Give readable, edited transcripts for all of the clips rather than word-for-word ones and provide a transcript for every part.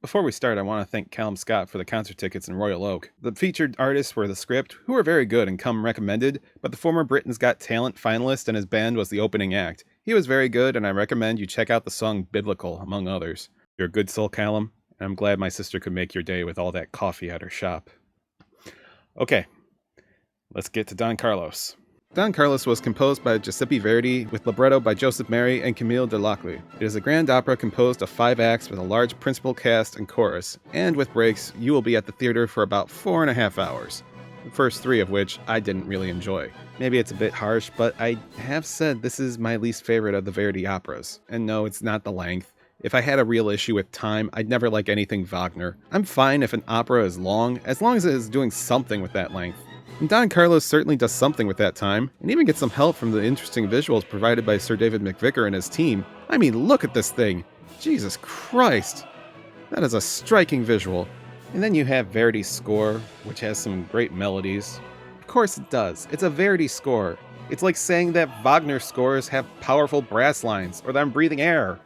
Before we start, I want to thank Calum Scott for the concert tickets in Royal Oak. The featured artists were The Script, who were very good and come recommended, but the former Britain's Got Talent finalist and his band was the opening act. He was very good, and I recommend you check out the song Biblical, among others. You're a good soul, Calum, and I'm glad my sister could make your day with all that coffee at her shop. Okay, let's get to Don Carlos. Don Carlos was composed by Giuseppe Verdi, with libretto by Joseph Mary and Camille Delacroix. It is a grand opera composed of 5 acts with a large principal cast and chorus, and with breaks, you will be at the theater for about 4.5 hours. The first 3 of which I didn't really enjoy. Maybe it's a bit harsh, but I have said this is my least favorite of the Verdi operas. And no, it's not the length. If I had a real issue with time, I'd never like anything Wagner. I'm fine if an opera is long, as long as it is doing something with that length. And Don Carlos certainly does something with that time, and even gets some help from the interesting visuals provided by Sir David McVicker and his team. I mean, look at this thing! Jesus Christ! That is a striking visual. And then you have Verdi's score, which has some great melodies. Of course it does. It's a Verdi score. It's like saying that Wagner scores have powerful brass lines, or that I'm breathing air.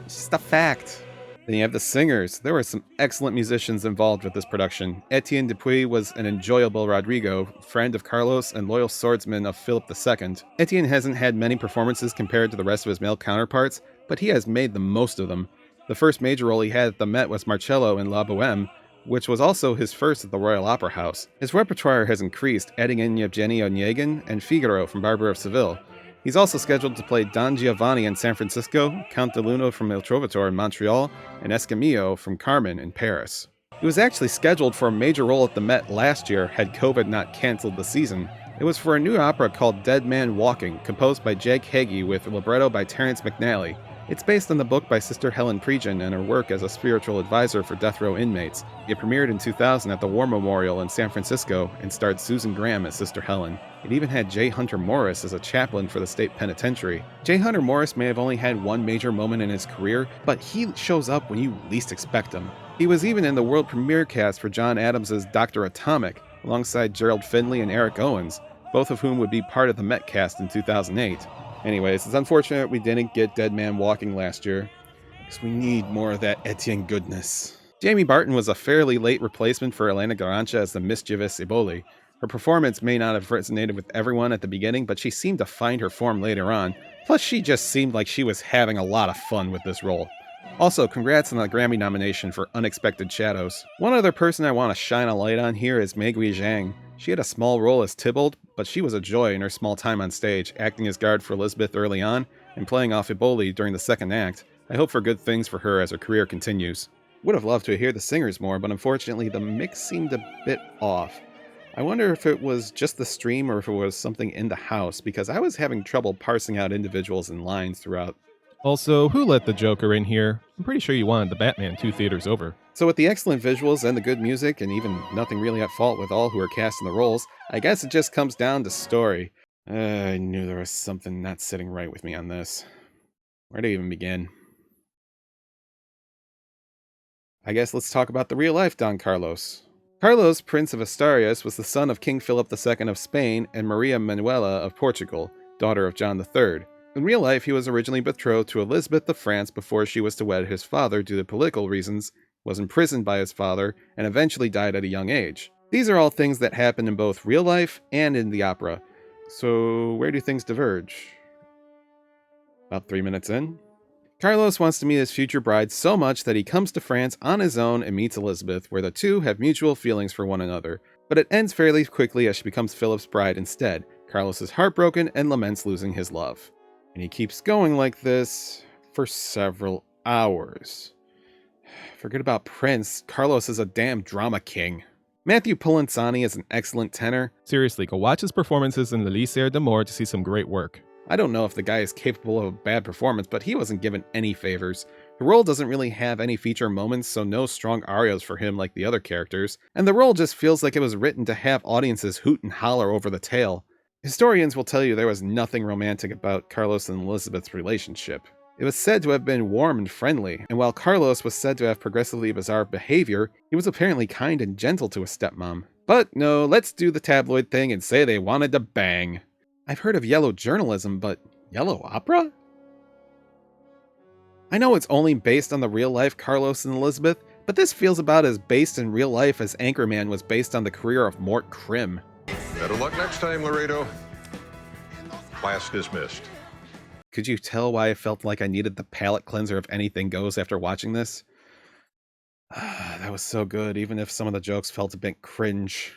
It's just a fact. Then you have the singers. There were some excellent musicians involved with this production. Etienne Dupuis was an enjoyable Rodrigo, friend of Carlos and loyal swordsman of Philip II. Etienne hasn't had many performances compared to the rest of his male counterparts, but he has made the most of them. The first major role he had at the Met was Marcello in La Boheme, which was also his first at the Royal Opera House. His repertoire has increased, adding in Yevgeny Onegin and Figaro from Barber of Seville. He's also scheduled to play Don Giovanni in San Francisco, Count de Luna from Il Trovatore in Montreal, and Escamillo from Carmen in Paris. He was actually scheduled for a major role at the Met last year had COVID not cancelled the season. It was for a new opera called Dead Man Walking, composed by Jake Hagee with libretto by Terence McNally. It's based on the book by Sister Helen Prejean and her work as a spiritual advisor for death row inmates. It premiered in 2000 at the War Memorial in San Francisco and starred Susan Graham as Sister Helen. It even had J. Hunter Morris as a chaplain for the state penitentiary. J. Hunter Morris may have only had one major moment in his career, but he shows up when you least expect him. He was even in the world premiere cast for John Adams' Dr. Atomic, alongside Gerald Finley and Eric Owens, both of whom would be part of the Met cast in 2008. Anyways, it's unfortunate we didn't get Dead Man Walking last year, because we need more of that Etienne goodness. Jamie Barton was a fairly late replacement for Elena Garancha as the mischievous Eboli. Her performance may not have resonated with everyone at the beginning, but she seemed to find her form later on. Plus, she just seemed like she was having a lot of fun with this role. Also, congrats on the Grammy nomination for Unexpected Shadows. One other person I want to shine a light on here is Megui Zhang. She had a small role as Tybalt, but she was a joy in her small time on stage, acting as guard for Elizabeth early on, and playing off Eboli during the second act. I hope for good things for her as her career continues. Would have loved to hear the singers more, but unfortunately the mix seemed a bit off. I wonder if it was just the stream or if it was something in the house, because I was having trouble parsing out individuals and lines throughout. Also, who let the Joker in here? I'm pretty sure you wanted the Batman 2 theaters over. So with the excellent visuals and the good music, and even nothing really at fault with all who are cast in the roles, I guess it just comes down to story. I knew there was something not sitting right with me on this. Where to even begin? I guess let's talk about the real-life Don Carlos. Carlos, Prince of Asturias, was the son of King Philip II of Spain and Maria Manuela of Portugal, daughter of John III. In real life, he was originally betrothed to Elizabeth of France before she was to wed his father due to political reasons, was imprisoned by his father, and eventually died at a young age. These are all things that happen in both real life and in the opera. So where do things diverge? About 3 minutes in. Carlos wants to meet his future bride so much that he comes to France on his own and meets Elizabeth, where the two have mutual feelings for one another. But it ends fairly quickly as she becomes Philip's bride instead. Carlos is heartbroken and laments losing his love. And he keeps going like this for several hours. Forget about Prince, Carlos is a damn drama king. Matthew Polenzani is an excellent tenor. Seriously, go watch his performances in Le Lycée d'Amour to see some great work. I don't know if the guy is capable of a bad performance, but he wasn't given any favors. The role doesn't really have any feature moments, so no strong arias for him like the other characters, and the role just feels like it was written to have audiences hoot and holler over the tale. Historians will tell you there was nothing romantic about Carlos and Elizabeth's relationship. It was said to have been warm and friendly, and while Carlos was said to have progressively bizarre behavior, he was apparently kind and gentle to his stepmom. But no, let's do the tabloid thing and say they wanted to bang. I've heard of yellow journalism, but yellow opera? I know it's only based on the real life Carlos and Elizabeth, but this feels about as based in real life as Anchorman was based on the career of Mort Krim. Better luck next time, Laredo. Class dismissed. Could you tell why I felt like I needed the palate cleanser of Anything Goes after watching this? That was so good, even if some of the jokes felt a bit cringe.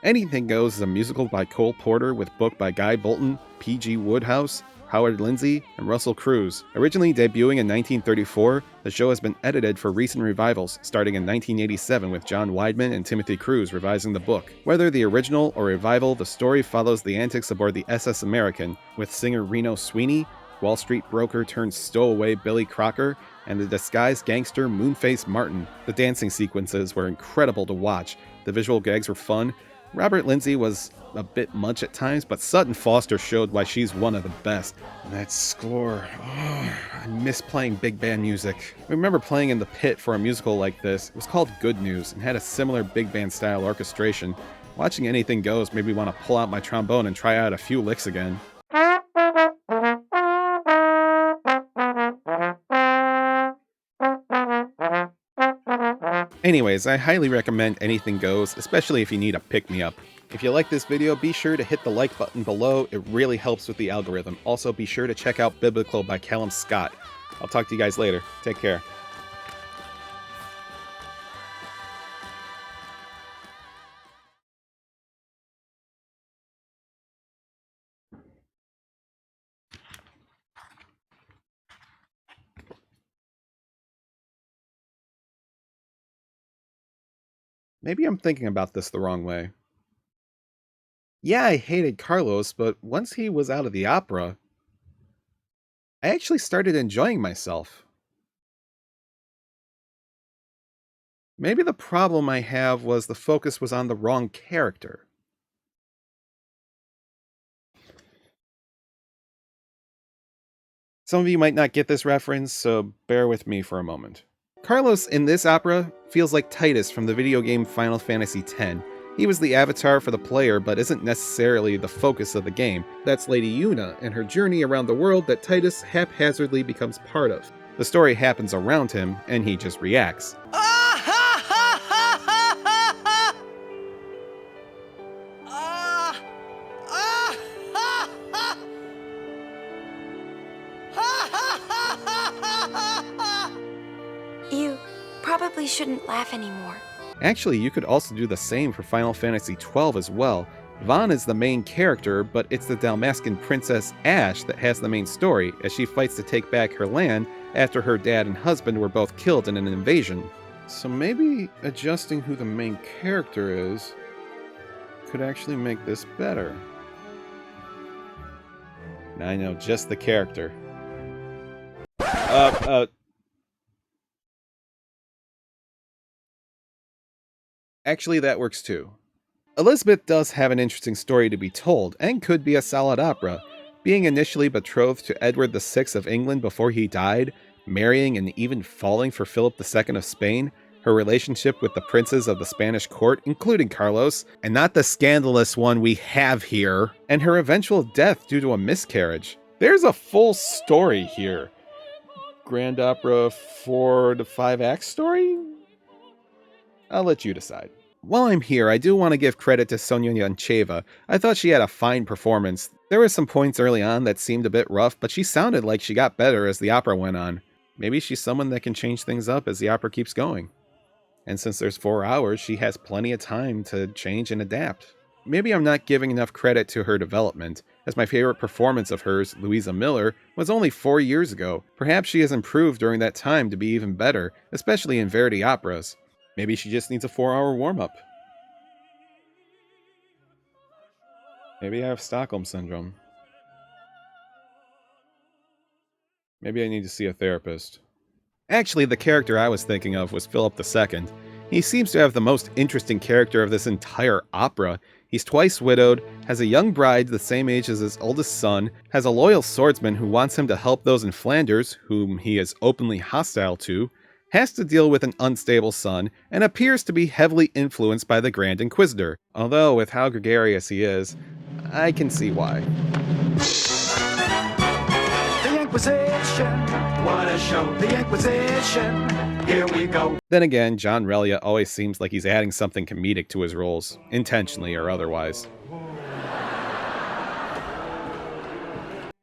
Anything Goes is a musical by Cole Porter with book by Guy Bolton, P.G. Woodhouse, Howard Lindsay, and Russell Cruz. Originally debuting in 1934, the show has been edited for recent revivals, starting in 1987 with John Weidman and Timothy Cruz revising the book. Whether the original or revival, the story follows the antics aboard the SS American, with singer Reno Sweeney, Wall Street broker turned stowaway Billy Crocker, and the disguised gangster Moonface Martin. The dancing sequences were incredible to watch, the visual gags were fun. Robert Lindsay was a bit much at times, but Sutton Foster showed why she's one of the best. And that score, I miss playing big band music. I remember playing in the pit for a musical like this. It was called Good News and had a similar big band style orchestration. Watching Anything Goes made me want to pull out my trombone and try out a few licks again. Anyways, I highly recommend Anything Goes, especially if you need a pick-me-up. If you like this video, be sure to hit the like button below, it really helps with the algorithm. Also, be sure to check out Biblical by Calum Scott. I'll talk to you guys later. Take care. Maybe I'm thinking about this the wrong way. Yeah, I hated Carlos, but once he was out of the opera, I actually started enjoying myself. Maybe the problem I have was the focus was on the wrong character. Some of you might not get this reference, so bear with me for a moment. Carlos in this opera feels like Titus from the video game Final Fantasy X. He was the avatar for the player, but isn't necessarily the focus of the game. That's Lady Yuna and her journey around the world that Titus haphazardly becomes part of. The story happens around him, and he just reacts. You probably shouldn't laugh anymore. Actually, you could also do the same for Final Fantasy XII as well. Vaan is the main character, but it's the Dalmascan princess Ashe that has the main story, as she fights to take back her land after her dad and husband were both killed in an invasion. So maybe adjusting who the main character is could actually make this better. Now I know just the character. Actually, that works too. Elizabeth does have an interesting story to be told, and could be a solid opera. Being initially betrothed to Edward VI of England before he died, marrying and even falling for Philip II of Spain, her relationship with the princes of the Spanish court, including Carlos, and not the scandalous one we have here, and her eventual death due to a miscarriage. There's a full story here. Grand Opera 4 to 5 act story? I'll let you decide. While I'm here, I do want to give credit to Sonia Yancheva. I thought she had a fine performance. There were some points early on that seemed a bit rough, but she sounded like she got better as the opera went on. Maybe she's someone that can change things up as the opera keeps going. And since there's 4 hours, she has plenty of time to change and adapt. Maybe I'm not giving enough credit to her development, as my favorite performance of hers, Louisa Miller, was only 4 years ago. Perhaps she has improved during that time to be even better, especially in Verdi operas. Maybe she just needs a 4-hour warm-up. Maybe I have Stockholm Syndrome. Maybe I need to see a therapist. Actually, the character I was thinking of was Philip II. He seems to have the most interesting character of this entire opera. He's twice widowed, has a young bride the same age as his oldest son, has a loyal swordsman who wants him to help those in Flanders, whom he is openly hostile to, has to deal with an unstable son, and appears to be heavily influenced by the Grand Inquisitor. Although, with how gregarious he is, I can see why. The Inquisition! Inquisition. What a show, the Inquisition. Here we go. Then again, John Relia always seems like he's adding something comedic to his roles, intentionally or otherwise.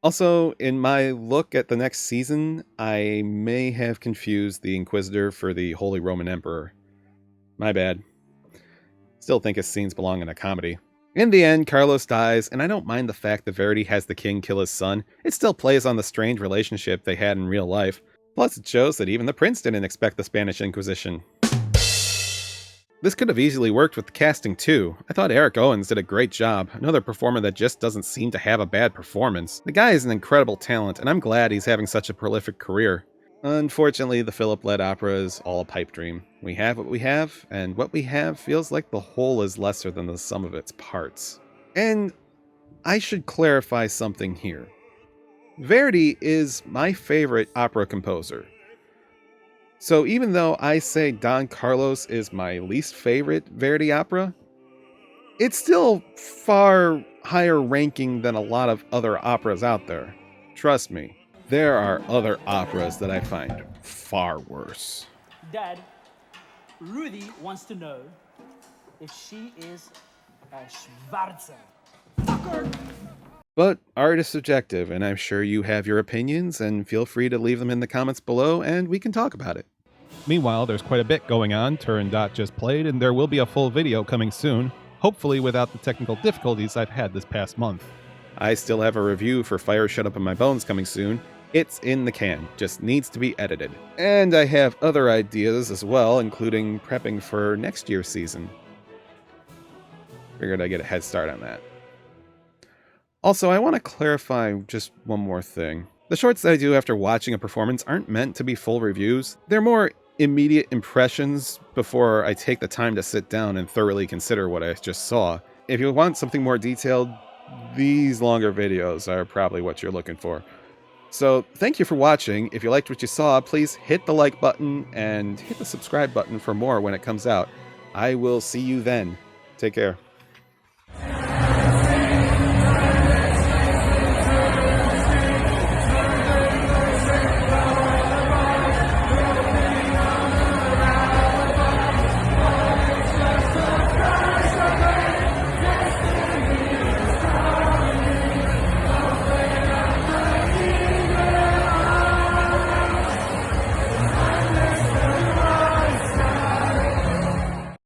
Also, in my look at the next season, I may have confused the Inquisitor for the Holy Roman Emperor. My bad. Still think his scenes belong in a comedy. In the end, Carlos dies, and I don't mind the fact that Verity has the king kill his son. It still plays on the strange relationship they had in real life. Plus, it shows that even the prince didn't expect the Spanish Inquisition. This could have easily worked with the casting too. I thought Eric Owens did a great job, another performer that just doesn't seem to have a bad performance. The guy is an incredible talent, and I'm glad he's having such a prolific career. Unfortunately, the Philip-led opera is all a pipe dream. We have what we have, and what we have feels like the whole is lesser than the sum of its parts. And I should clarify something here. Verdi is my favorite opera composer. So even though I say Don Carlos is my least favorite Verdi opera, it's still far higher ranking than a lot of other operas out there. Trust me, there are other operas that I find far worse. Dad, Rudy wants to know if she is a Schwarzer. Fucker! But art is subjective, and I'm sure you have your opinions, and feel free to leave them in the comments below, and we can talk about it. Meanwhile, there's quite a bit going on. Turin Dot just played, and there will be a full video coming soon, hopefully without the technical difficulties I've had this past month. I still have a review for Fire Shut Up in My Bones coming soon. It's in the can, just needs to be edited. And I have other ideas as well, including prepping for next year's season. Figured I'd get a head start on that. Also, I want to clarify just one more thing. The shorts that I do after watching a performance aren't meant to be full reviews. They're more immediate impressions before I take the time to sit down and thoroughly consider what I just saw. If you want something more detailed, these longer videos are probably what you're looking for. So thank you for watching. If you liked what you saw, please hit the like button and hit the subscribe button for more when it comes out. I will see you then. Take care.